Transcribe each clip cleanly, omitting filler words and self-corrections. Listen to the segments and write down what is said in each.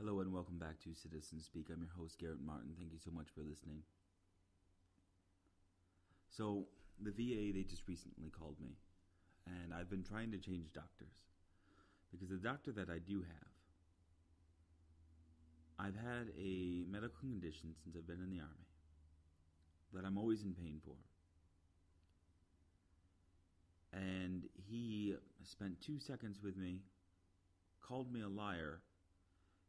Hello and welcome back to Citizen Speak. I'm your host, Garrett Martin. Thank you so much for listening. So, the VA, they just recently called me, and I've been trying to change doctors. Because the doctor that I do have, I've had a medical condition since I've been in the Army that I'm always in pain for. And he spent 2 seconds with me, called me a liar,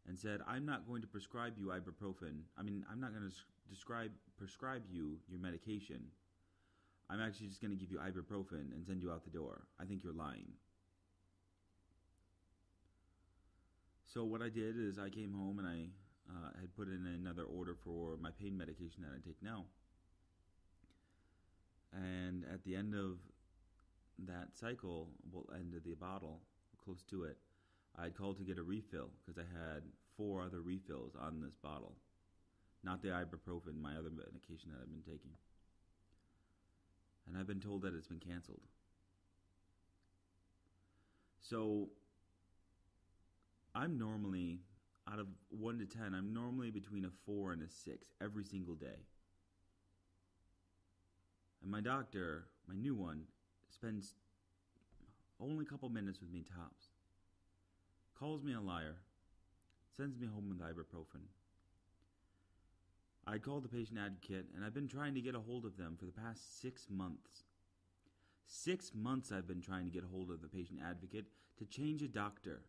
and said, I'm not going to prescribe you ibuprofen. I'm not going to prescribe you your medication. I'm actually just going to give you ibuprofen and send you out the door. I think you're lying. So what I did is I came home and I had put in another order for my pain medication that I take now. And at the end of that cycle, end of the bottle, close to it, I had called to get a refill because I had 4 other refills on this bottle. Not the ibuprofen, my other medication that I've been taking. And I've been told that it's been canceled. So, I'm normally, out of 1 to 10, I'm normally between a 4 and a 6 every single day. And my doctor, my new one, spends only a couple minutes with me tops. Calls me a liar, sends me home with ibuprofen. I called the patient advocate, and I've been trying to get a hold of them for the past 6 months. 6 months I've been trying to get a hold of the patient advocate to change a doctor.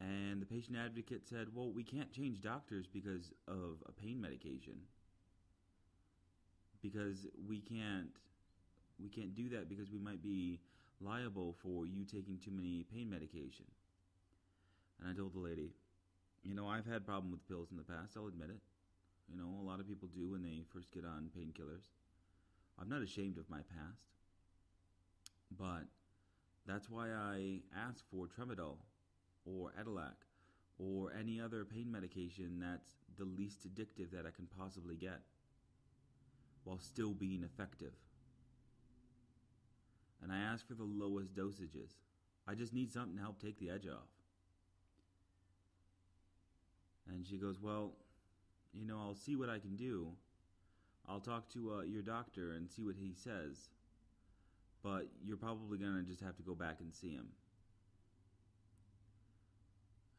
And the patient advocate said, well, we can't change doctors because of a pain medication. Because we can't do that because we might be liable for you taking too many pain medication. And I told the lady, I've had problem with pills in the past, I'll admit it. A lot of people do when they first get on painkillers. I'm not ashamed of my past. But that's why I ask for Tramadol or Edelac or any other pain medication that's the least addictive that I can possibly get while still being effective. And I ask for the lowest dosages. I just need something to help take the edge off. And she goes, well, I'll see what I can do. I'll talk to your doctor and see what he says. But you're probably going to just have to go back and see him.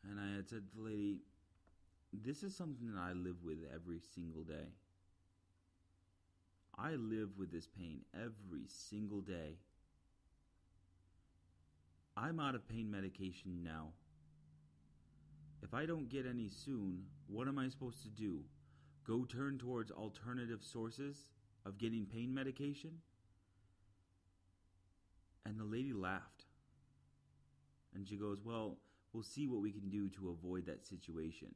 And I had said to the lady, this is something that I live with every single day. I live with this pain every single day. I'm out of pain medication now. If I don't get any soon, what am I supposed to do? Go turn towards alternative sources of getting pain medication? And the lady laughed. And she goes, well, we'll see what we can do to avoid that situation.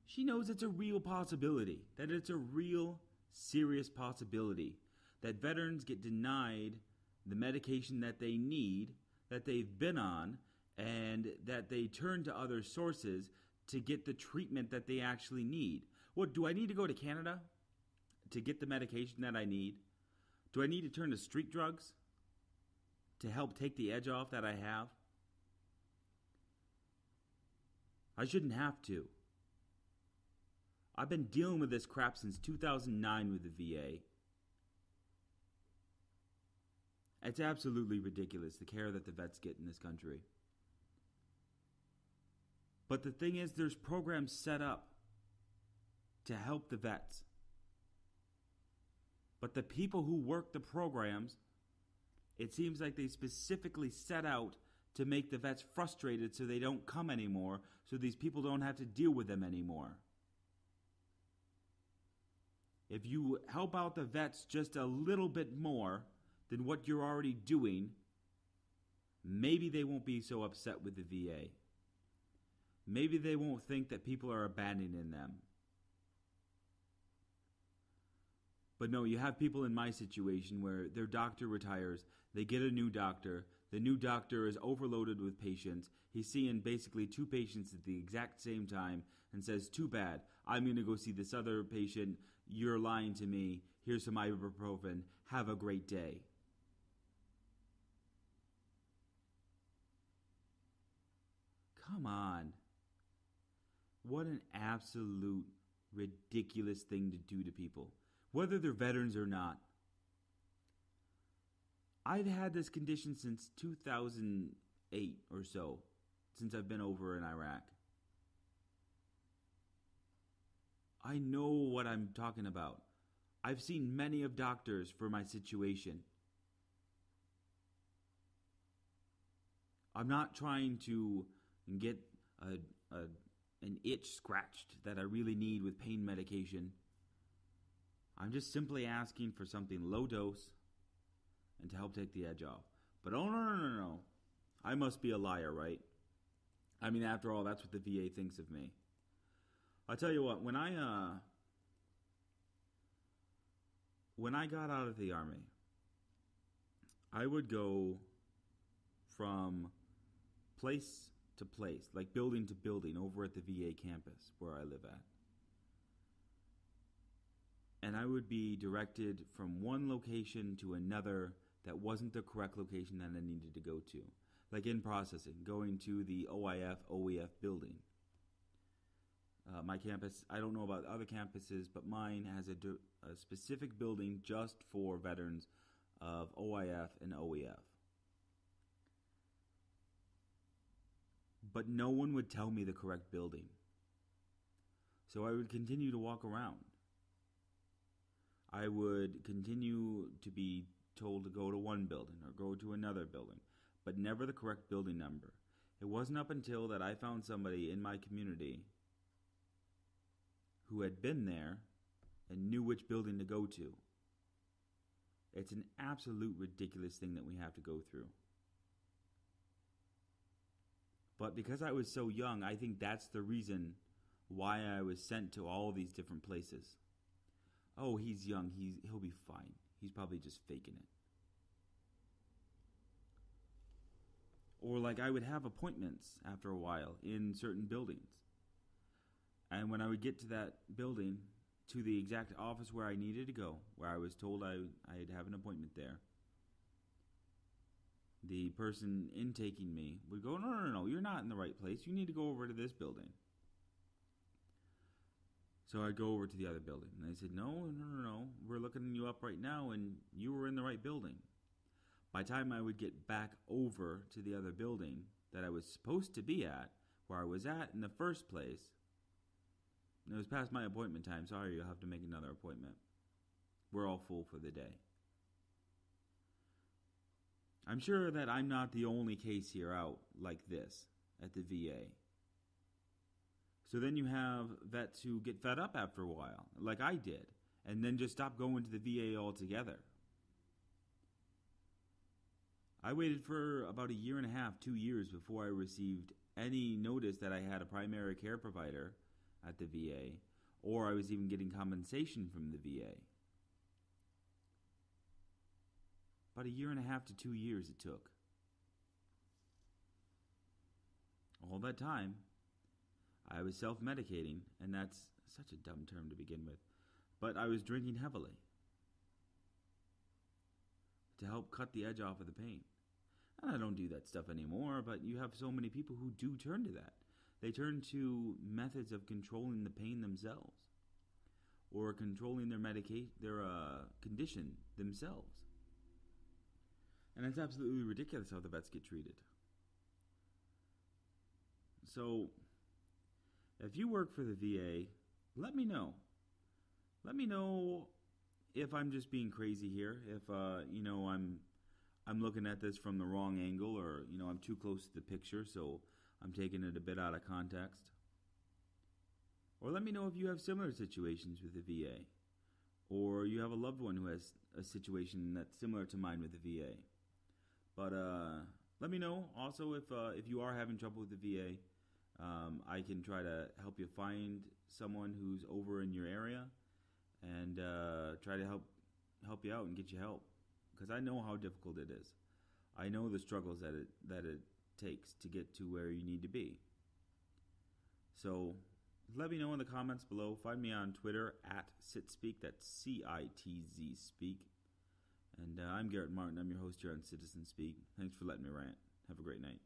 She knows it's a real possibility, that it's a real, serious possibility that veterans get denied the medication that they need, that they've been on, and that they turn to other sources to get the treatment that they actually need. What, do I need to go to Canada to get the medication that I need? Do I need to turn to street drugs to help take the edge off that I have? I shouldn't have to. I've been dealing with this crap since 2009 with the VA. It's absolutely ridiculous, the care that the vets get in this country. But the thing is, there's programs set up to help the vets. But the people who work the programs, it seems like they specifically set out to make the vets frustrated so they don't come anymore, so these people don't have to deal with them anymore. If you help out the vets just a little bit more than what you're already doing, maybe they won't be so upset with the VA. Maybe they won't think that people are abandoning them. But no, you have people in my situation where their doctor retires, they get a new doctor, the new doctor is overloaded with patients, he's seeing basically 2 patients at the exact same time and says, too bad, I'm going to go see this other patient, you're lying to me, here's some ibuprofen, have a great day. Come on. What an absolute ridiculous thing to do to people, whether they're veterans or not. I've had this condition since 2008 or so, since I've been over in Iraq. I know what I'm talking about. I've seen many of doctors for my situation. I'm not trying to get an itch scratched that I really need with pain medication. I'm just simply asking for something low dose and to help take the edge off. But oh, no. I must be a liar, right? I mean, after all, that's what the VA thinks of me. I'll tell you what, when I got out of the Army, I would go from place to place, like building to building, over at the VA campus where I live at. And I would be directed from one location to another that wasn't the correct location that I needed to go to. Like in processing, going to the OIF, OEF building. My campus, I don't know about other campuses, but mine has a specific building just for veterans of OIF and OEF. But no one would tell me the correct building. So I would continue to walk around. I would continue to be told to go to one building or go to another building, but never the correct building number. It wasn't up until that I found somebody in my community who had been there and knew which building to go to. It's an absolute ridiculous thing that we have to go through. But because I was so young, I think that's the reason why I was sent to all these different places. Oh, he's young, he'll be fine. He's probably just faking it. Or like I would have appointments after a while in certain buildings. And when I would get to that building, to the exact office where I needed to go, where I was told I'd have an appointment there, the person intaking me would go, no, you're not in the right place. You need to go over to this building. So I'd go over to the other building. And they said, no, we're looking you up right now, and you were in the right building. By the time I would get back over to the other building that I was supposed to be at, where I was at in the first place, it was past my appointment time. Sorry, you'll have to make another appointment. We're all full for the day. I'm sure that I'm not the only case here out like this at the VA. So then you have vets who get fed up after a while, like I did, and then just stop going to the VA altogether. I waited for about 1.5 years, 2 years before I received any notice that I had a primary care provider at the VA, or I was even getting compensation from the VA. About 1.5 years to 2 years it took. All that time, I was self-medicating, and that's such a dumb term to begin with, but I was drinking heavily to help cut the edge off of the pain. And I don't do that stuff anymore, but you have so many people who do turn to that. They turn to methods of controlling the pain themselves, or controlling their condition themselves. And it's absolutely ridiculous how the vets get treated. So, if you work for the VA, let me know. Let me know if I'm just being crazy here, if I'm looking at this from the wrong angle, or I'm too close to the picture, so I'm taking it a bit out of context. Or let me know if you have similar situations with the VA, or you have a loved one who has a situation that's similar to mine with the VA. But let me know also if you are having trouble with the VA. I can try to help you find someone who's over in your area, and try to help you out and get you help, because I know how difficult it is. I know the struggles that it takes to get to where you need to be. So let me know in the comments below. Find me on Twitter at CitSpeak. That's CITZ Speak. And I'm Garrett Martin. I'm your host here on Citizen Speak. Thanks for letting me rant. Have a great night.